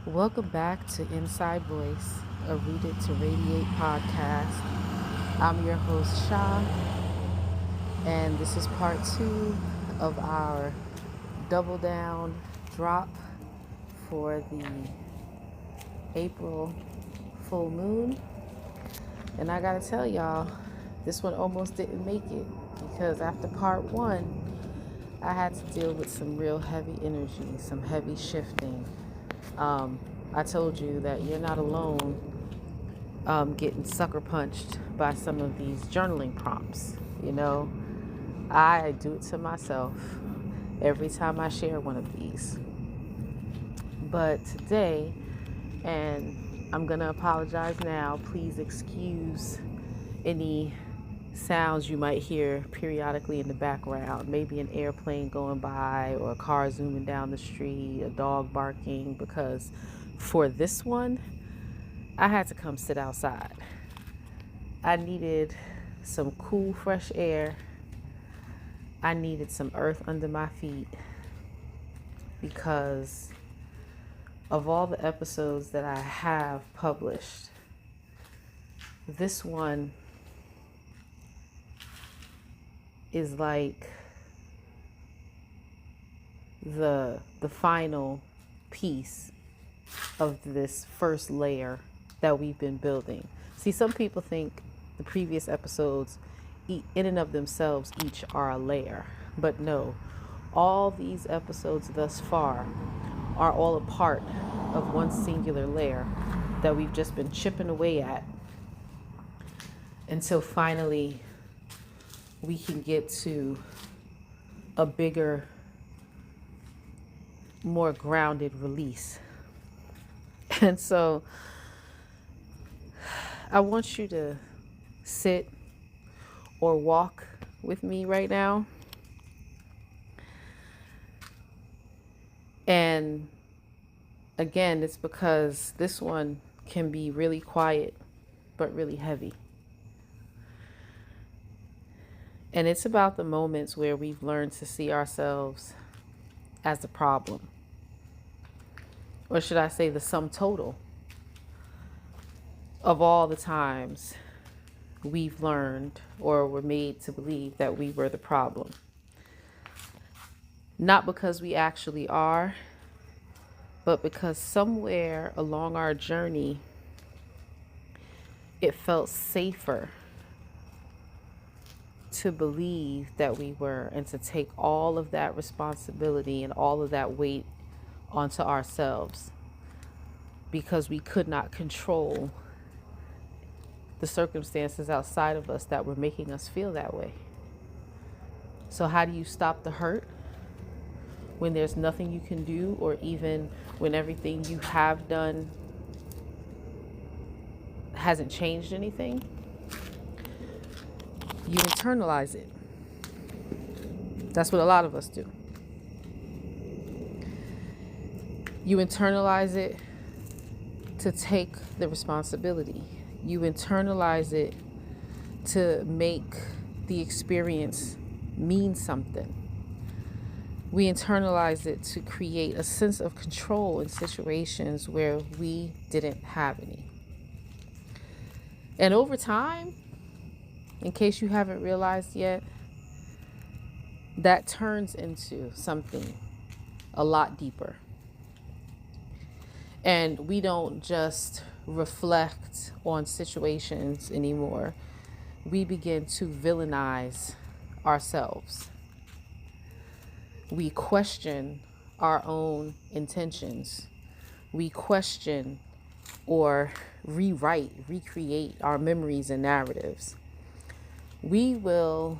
Welcome back to Inside Voice, a Rooted to Radiate podcast. I'm your host, Shah, and this is part two of our double down drop for the April full moon. And I gotta tell y'all, this one almost didn't make it because after part one, I had to deal with some real heavy energy, some heavy shifting. I told you that you're not alone getting sucker punched by some of these journaling prompts. You know, I do it to myself every time I share one of these. But today, and I'm going to apologize now, please excuse any sounds you might hear periodically in the background, maybe an airplane going by or a car zooming down the street, a dog barking, because for this one, I had to come sit outside. I needed some cool, fresh air. I needed some earth under my feet because of all the episodes that I have published, this one is like the final piece of this first layer that we've been building. See, some people think the previous episodes in and of themselves each are a layer, but no, all these episodes thus far are all a part of one singular layer that we've just been chipping away at until finally we can get to a bigger, more grounded release. And so I want you to sit or walk with me right now. And again, it's because this one can be really quiet, but really heavy. And it's about the moments where we've learned to see ourselves as the problem. Or should I say the sum total of all the times we've learned or were made to believe that we were the problem. Not because we actually are, but because somewhere along our journey, it felt safer to believe that we were and to take all of that responsibility and all of that weight onto ourselves because we could not control the circumstances outside of us that were making us feel that way. So how do you stop the hurt when there's nothing you can do, or even when everything you have done hasn't changed anything? You internalize it. That's what a lot of us do. You internalize it to take the responsibility. You internalize it to make the experience mean something. We internalize it to create a sense of control in situations where we didn't have any. And over time, in case you haven't realized yet, that turns into something a lot deeper. And we don't just reflect on situations anymore. We begin to villainize ourselves. We question our own intentions. We question or recreate our memories and narratives. We will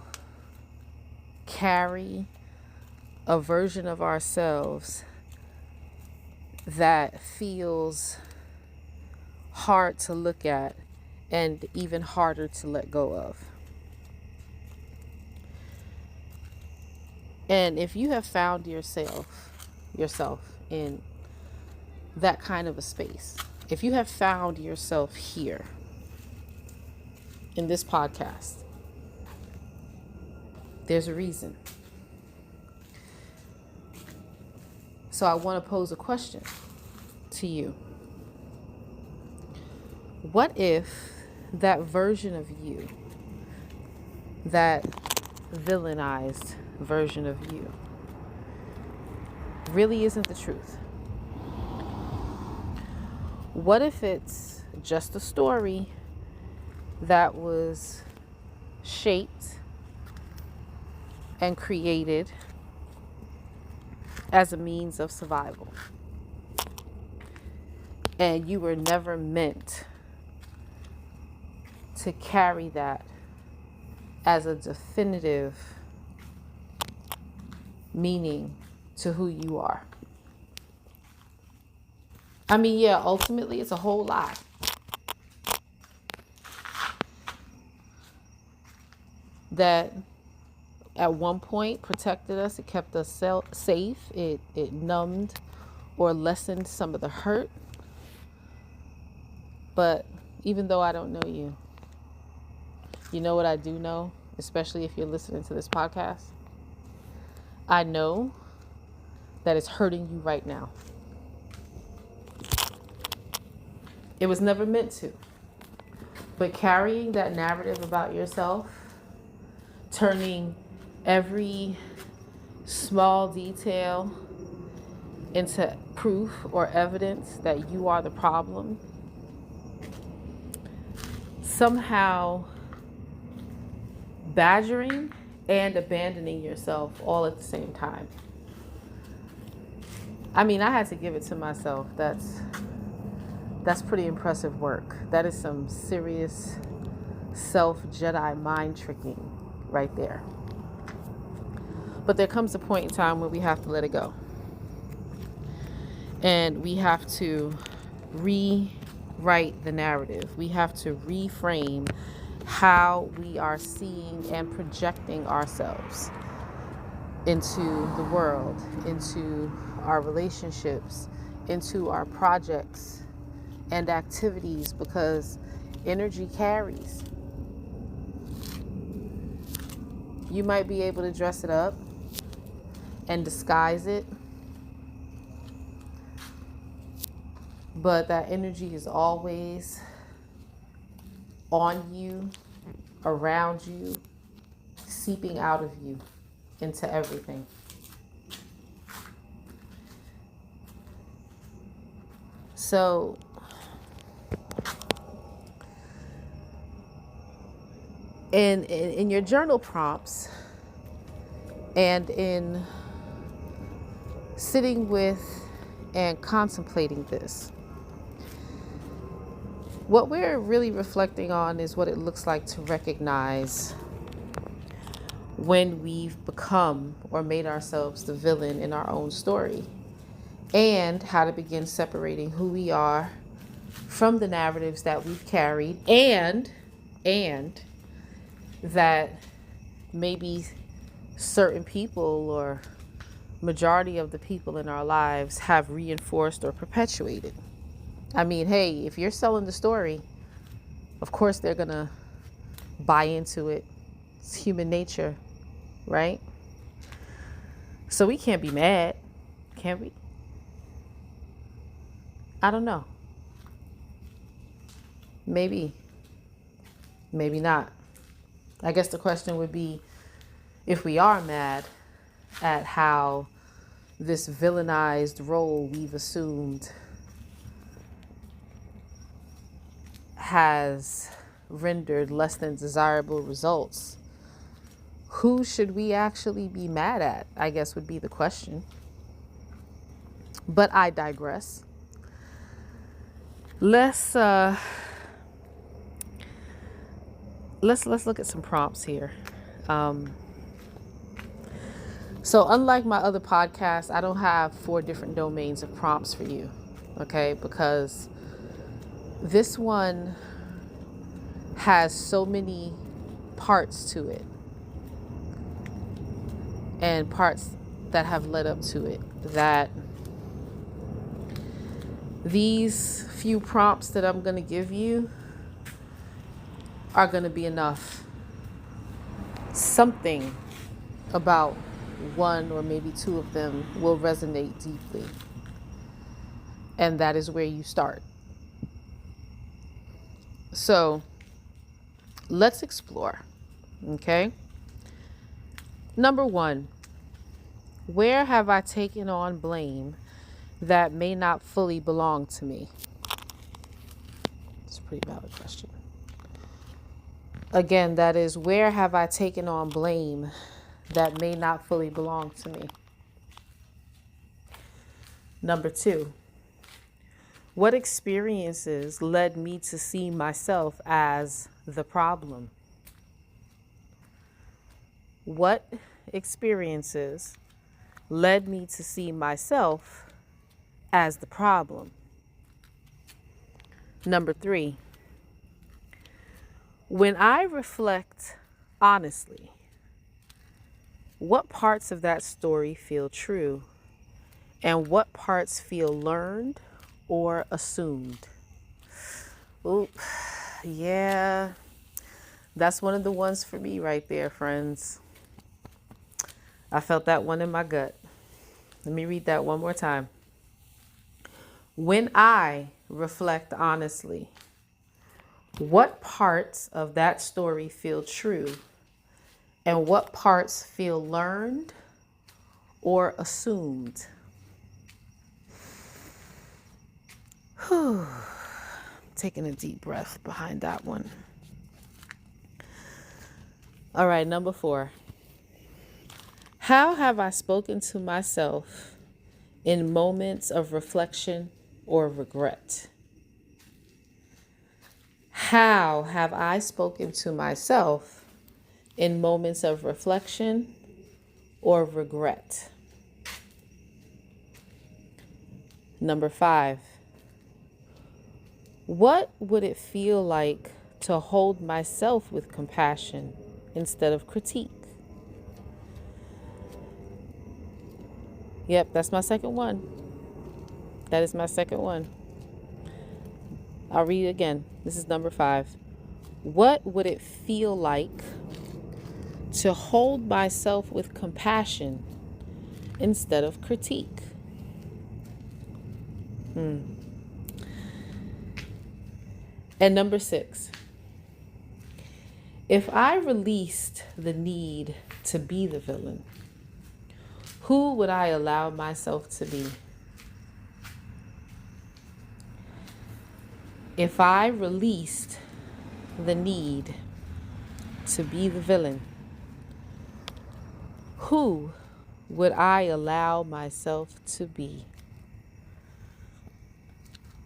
carry a version of ourselves that feels hard to look at and even harder to let go of. And if you have found yourself in that kind of a space, if you have found yourself here in this podcast, there's a reason. So I want to pose a question. to you. What if that version of you, that villainized version of you, really isn't the truth? What if it's just a story that was shaped and created as a means of survival, and you were never meant to carry that as a definitive meaning to who you are? I mean, yeah, ultimately it's a whole lie. That at one point protected us, it kept us safe, it numbed or lessened some of the hurt. But even though I don't know you, you know what I do know, especially if you're listening to this podcast? I know that it's hurting you right now. It was never meant to. But carrying that narrative about yourself, turning every small detail into proof or evidence that you are the problem, somehow badgering and abandoning yourself all at the same time. I mean, I had to give it to myself. That's pretty impressive work. That is some serious self-Jedi mind tricking right there. But there comes a point in time where we have to let it go. And we have to rewrite the narrative. We have to reframe how we are seeing and projecting ourselves into the world, into our relationships, into our projects and activities, because energy carries. You might be able to dress it up and disguise it, but that energy is always on you, around you, seeping out of you into everything. So in your journal prompts and in sitting with and contemplating this, what we're really reflecting on is what it looks like to recognize when we've become or made ourselves the villain in our own story, and how to begin separating who we are from the narratives that we've carried, and that maybe certain people or majority of the people in our lives have reinforced or perpetuated. I mean, hey, if you're selling the story, of course they're gonna buy into it. It's human nature, right? So we can't be mad, can we? I don't know. Maybe not. I guess the question would be, if we are mad at how this villainized role we've assumed has rendered less than desirable results, who should we actually be mad at? I guess would be the question. But I digress. Let's look at some prompts here. So unlike my other podcasts, I don't have 4 different domains of prompts for you, okay? Because this one has so many parts to it, and parts that have led up to it, that these few prompts that I'm going to give you are going to be enough. Something about 1 or maybe 2 of them will resonate deeply. And that is where you start. So let's explore. Okay. Number one, where have I taken on blame that may not fully belong to me? It's a pretty valid question. Again, that is, where have I taken on blame that may not fully belong to me? Number two, what experiences led me to see myself as the problem? What experiences led me to see myself as the problem? Number three, when I reflect honestly, what parts of that story feel true and what parts feel learned or assumed? Oop, yeah, that's one of the ones for me right there, friends. I felt that one in my gut. Let me read that one more time. When I reflect honestly, what parts of that story feel true and what parts feel learned or assumed? Whew. Taking a deep breath behind that one. All right, number four. How have I spoken to myself in moments of reflection or regret? How have I spoken to myself in moments of reflection or regret? Number five. What would it feel like to hold myself with compassion instead of critique? Yep, that's my second one. That is my second one. I'll read it again. This is number five. What would it feel like to hold myself with compassion instead of critique? And number six. If I released the need to be the villain, who would I allow myself to be? If I released the need to be the villain, who would I allow myself to be?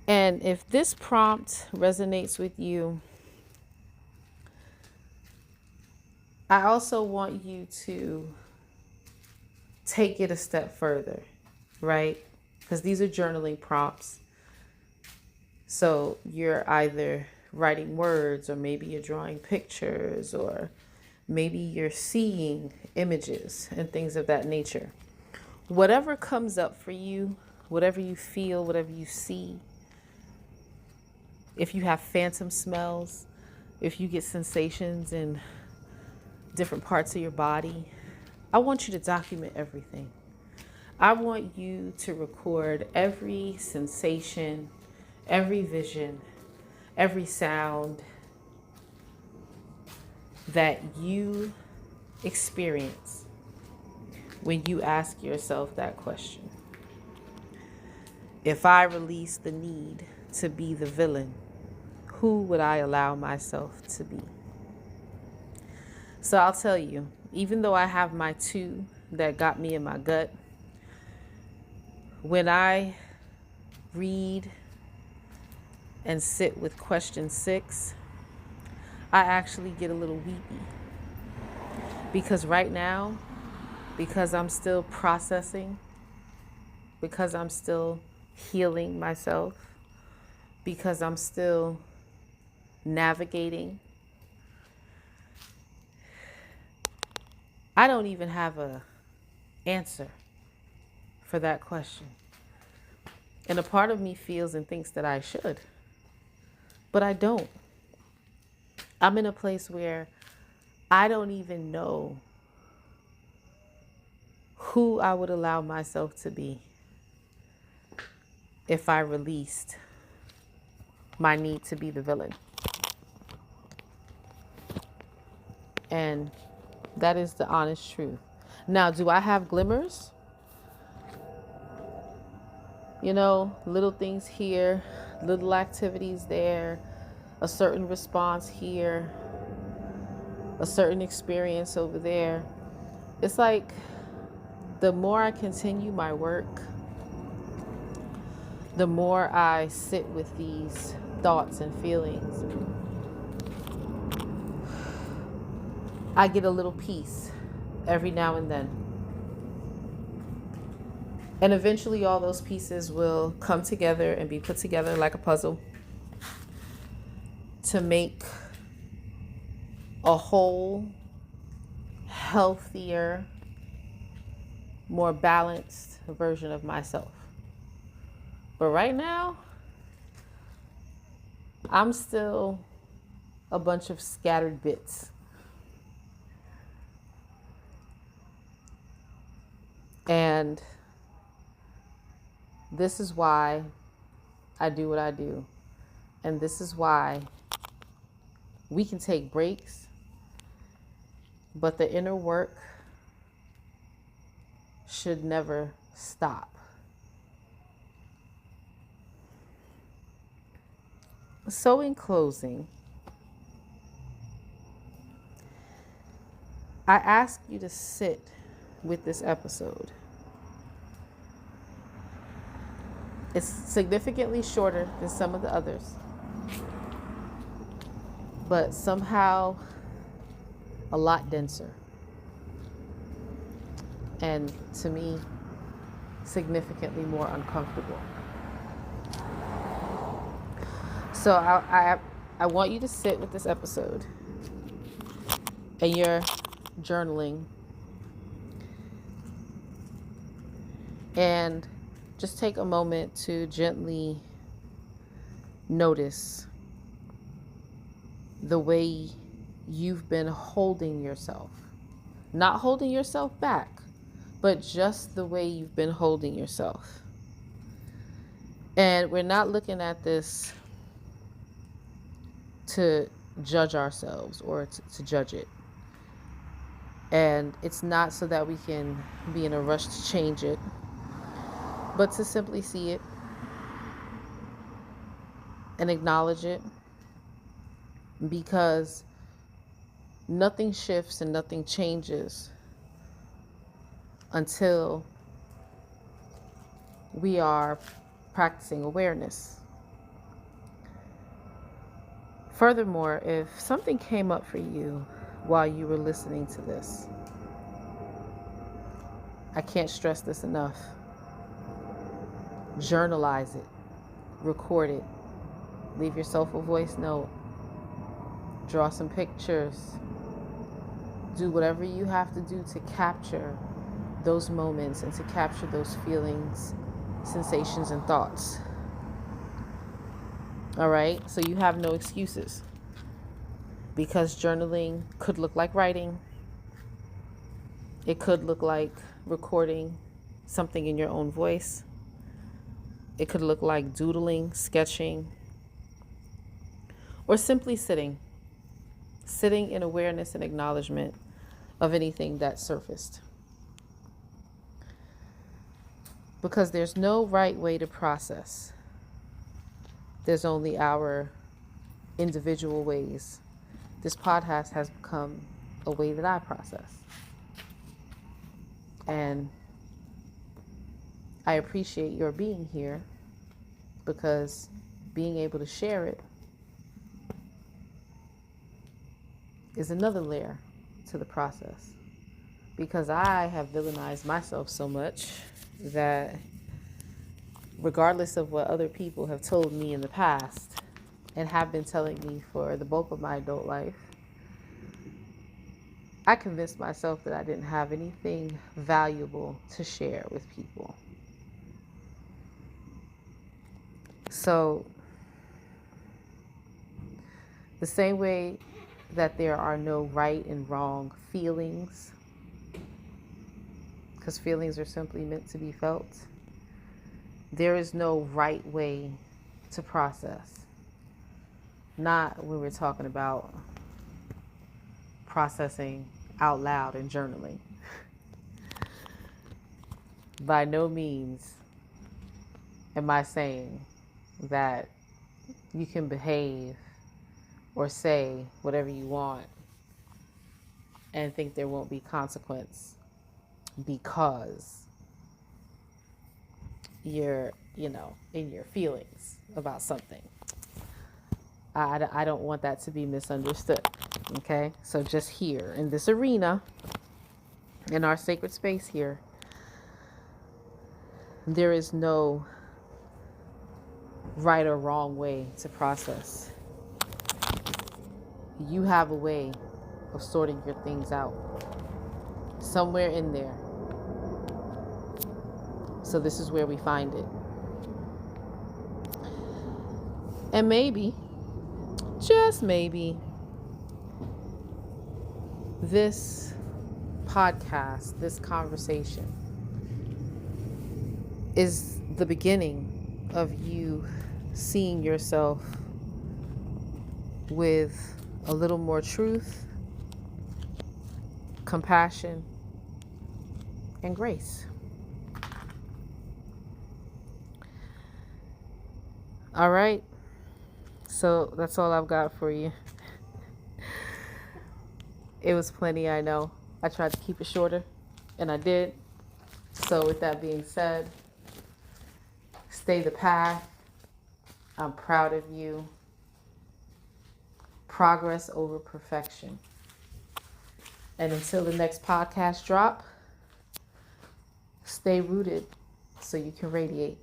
And if this prompt resonates with you, I also want you to take it a step further, right? Because these are journaling prompts. So you're either writing words, or maybe you're drawing pictures, or maybe you're seeing images and things of that nature. Whatever comes up for you, whatever you feel, whatever you see, if you have phantom smells, if you get sensations in different parts of your body, I want you to document everything. I want you to record every sensation, every vision, every sound that you experience when you ask yourself that question. If I release the need to be the villain, who would I allow myself to be? So I'll tell you, even though I have my two that got me in my gut, when I read and sit with question 6, I actually get a little weepy. Because right now, because I'm still processing, because I'm still healing myself, because I'm still navigating, I don't even have a answer for that question. And a part of me feels and thinks that I should, but I don't. I'm in a place where I don't even know who I would allow myself to be. if I released my need to be the villain. And that is the honest truth. Now, do I have glimmers? You know, little things here, little activities there, a certain response here, a certain experience over there. It's like the more I continue my work, the more I sit with these thoughts and feelings, I get a little peace every now and then. And eventually all those pieces will come together and be put together like a puzzle to make a whole, healthier, more balanced version of myself. But right now, I'm still a bunch of scattered bits. And this is why I do what I do. And this is why we can take breaks, but the inner work should never stop. So in closing, I ask you to sit with this episode. It's significantly shorter than some of the others, but somehow a lot denser. And to me, significantly more uncomfortable. So I want you to sit with this episode and you're journaling and just take a moment to gently notice the way you've been holding yourself. Not holding yourself back, but just the way you've been holding yourself. And we're not looking at this to judge ourselves or to judge it. And it's not so that we can be in a rush to change it, but to simply see it and acknowledge it, because nothing shifts and nothing changes until we are practicing awareness. Furthermore, if something came up for you while you were listening to this, I can't stress this enough. Journalize it, record it, leave yourself a voice note, draw some pictures, do whatever you have to do to capture those moments and to capture those feelings, sensations, and thoughts. All right, so you have no excuses, because journaling could look like writing. It could look like recording something in your own voice. It could look like doodling, sketching, or simply sitting in awareness and acknowledgement of anything that surfaced. Because there's no right way to process. There's only our individual ways. This podcast has become a way that I process. And I appreciate your being here, because being able to share it is another layer to the process. Because I have villainized myself so much that regardless of what other people have told me in the past and have been telling me for the bulk of my adult life, I convinced myself that I didn't have anything valuable to share with people. So, the same way that there are no right and wrong feelings, because feelings are simply meant to be felt, There is no right way to process. Not when we're talking about processing out loud and journaling. By no means am I saying that you can behave or say whatever you want and think there won't be consequence because you're, in your feelings about something. I don't want that to be misunderstood. Okay? So just here in this arena, in our sacred space here, there is no right or wrong way to process. You have a way of sorting your things out somewhere in there. So this is where we find it. And maybe, just maybe, this podcast, this conversation is the beginning of you seeing yourself with a little more truth, compassion, and grace. All right. So that's all I've got for you. It was plenty, I know. I tried to keep it shorter, and I did. So with that being said, stay the path. I'm proud of you. Progress over perfection. And until the next podcast drop, stay rooted so you can radiate.